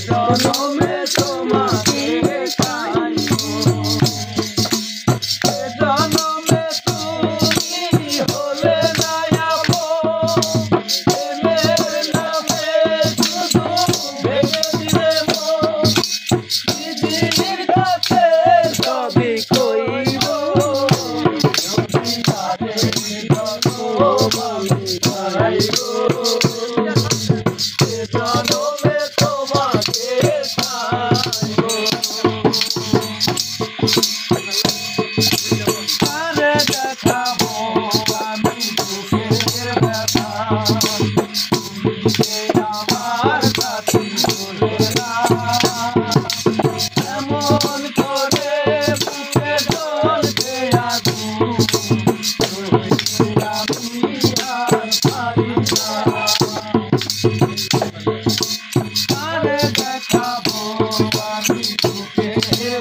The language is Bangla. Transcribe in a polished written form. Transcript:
জনমে তোমাকে পাইবো, জনমে তুমি হলে না আপন, প্রেমের নামে শুধু ভেঙে দিলে মন। পৃথিবীর কাছে সবই কইব, তারে জনম আমি পাইবো, জনমে তোমাকে পাইবো। তারে দেখাবো আমি দুঃখের ব্যথা, তুমি যে আমার সাথী বলে না, এমন করে বুকে জ্বলছে আগুন, রইছি আমি আর পারি না। তারে দেখাবো আমি দুঃখের